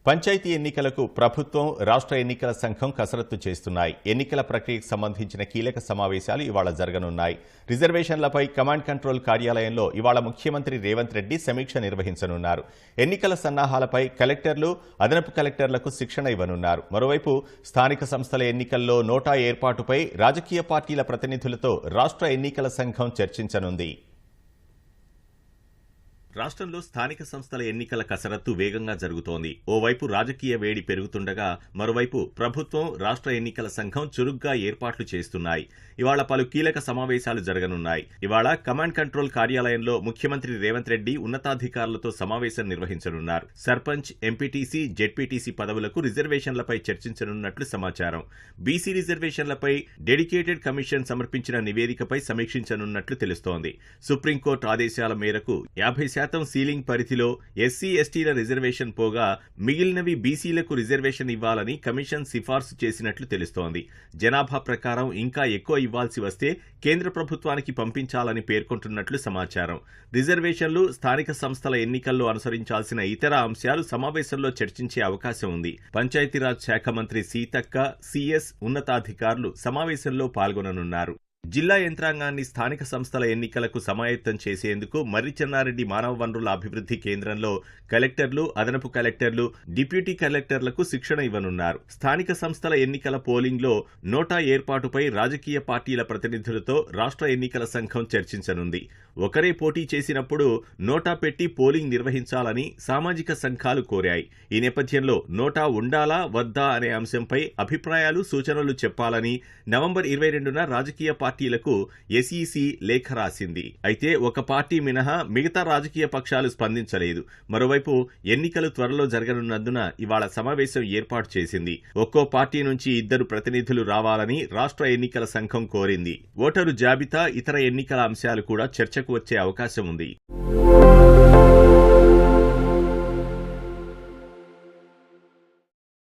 పంచాయతీ ఎన్నికలకు ప్రభుత్వం, రాష్ట్ర ఎన్నికల సంఘం కసరత్తు చేస్తున్నాయి. ఎన్నికల ప్రక్రియకు సంబంధించిన కీలక సమావేశాలు ఇవాళ జరగనున్నాయి. రిజర్వేషన్లపై కమాండ్ కంట్రోల్ కార్యాలయంలో ఇవాళ ముఖ్యమంత్రి రేవంత్ రెడ్డి సమీక్ష నిర్వహించనున్నారు. ఎన్నికల సన్నాహాలపై కలెక్టర్లు, అదనపు కలెక్టర్లకు శిక్షణ ఇవ్వనున్నారు. మరోవైపు స్థానిక సంస్థల ఎన్నికల్లో నోటా ఏర్పాటుపై రాజకీయ పార్టీల ప్రతినిధులతో రాష్ట్ర ఎన్నికల సంఘం చర్చించనుంది. రాష్ట్రంలో స్థానిక సంస్థల ఎన్నికల కసరత్తు వేగంగా జరుగుతోంది. ఓవైపు రాజకీయ వేడి పెరుగుతుండగా మరోవైపు ప్రభుత్వం, రాష్ట్ర ఎన్నికల సంఘం చురుగ్గా ఏర్పాట్లు చేస్తున్నాయి. ఇవాళ పలు కీలక సమావేశాలు జరగనున్నాయి. ఇవాళ కమాండ్ కంట్రోల్ కార్యాలయంలో ముఖ్యమంత్రి రేవంత్ రెడ్డి ఉన్నతాధికారులతో సమావేశం నిర్వహించనున్నారు. సర్పంచ్, ఎంపీటీసీ, జెడ్పీటీసీ పదవులకు రిజర్వేషన్లపై చర్చించనున్నట్లు సమాచారం. బీసీ రిజర్వేషన్లపై డెడికేటెడ్ కమిషన్ సమర్పించిన నివేదికపై సమీక్షించనున్నట్లు తెలుస్తోంది. సుప్రీంకోర్టు ఆదేశాల మేరకు 50% సీలింగ్ పరిధిలో ఎస్సీ, ఎస్టీల రిజర్వేషన్ పోగా మిగిలినవి బీసీలకు రిజర్వేషన్ ఇవ్వాలని కమిషన్ సిఫార్సు చేసినట్లు తెలుస్తోంది. జనాభా ప్రకారం ఇంకా ఎక్కువ ఇవ్వాల్సి వస్తే కేంద్ర ప్రభుత్వానికి పంపించాలని పేర్కొంటున్నట్లు సమాచారం. రిజర్వేషన్లు, స్థానిక సంస్థల ఎన్నికల్లో అనుసరించాల్సిన ఇతర అంశాలు సమావేశంలో చర్చించే అవకాశం ఉంది. పంచాయతీరాజ్ శాఖ మంత్రి సీతక్క, సీఎస్ ఉన్నతాధికారులు సమావేశంలో పాల్గొననున్నారు. జిల్లా యంత్రాంగాన్ని స్థానిక సంస్థల ఎన్నికలకు సమాయత్తం చేసేందుకు మర్రి చెన్నారెడ్డి మానవ వనరుల అభివృద్ధి కేంద్రంలో కలెక్టర్లు, అదనపు కలెక్టర్లు, డిప్యూటీ కలెక్టర్లకు శిక్షణ ఇవ్వనున్నారు. స్థానిక సంస్థల ఎన్నికల పోలింగ్లో నోటా ఏర్పాటుపై రాజకీయ పార్టీల ప్రతినిధులతో రాష్ట్ర ఎన్నికల సంఘం చర్చించనుంది. ఒకరే పోటీ చేసినప్పుడు నోటా పెట్టి పోలింగ్ నిర్వహించాలని సామాజిక సంఘాలు కోరాయి. ఈ నేపథ్యంలో నోటా ఉండాలా వద్దా అనే అంశంపై అభిప్రాయాలు, సూచనలు చెప్పాలని నవంబర్ 22న రాజకీయ పార్టీలకు ఎస్ఈసీ లేఖ రాసింది. అయితే ఒక పార్టీ మినహా మిగతా రాజకీయ పక్షాలు స్పందించలేదు. మరోవైపు ఎన్నికలు త్వరలో జరగనున్నందున ఇవాళ సమావేశం ఏర్పాటు చేసింది. ఒక్కో పార్టీ నుంచి 2 ప్రతినిధులు రావాలని రాష్ట్ర ఎన్నికల సంఘం కోరింది. ఓటరు జాబితా, ఇతర ఎన్నికల అంశాలు కూడా చర్చకు వచ్చే అవకాశం ఉంది.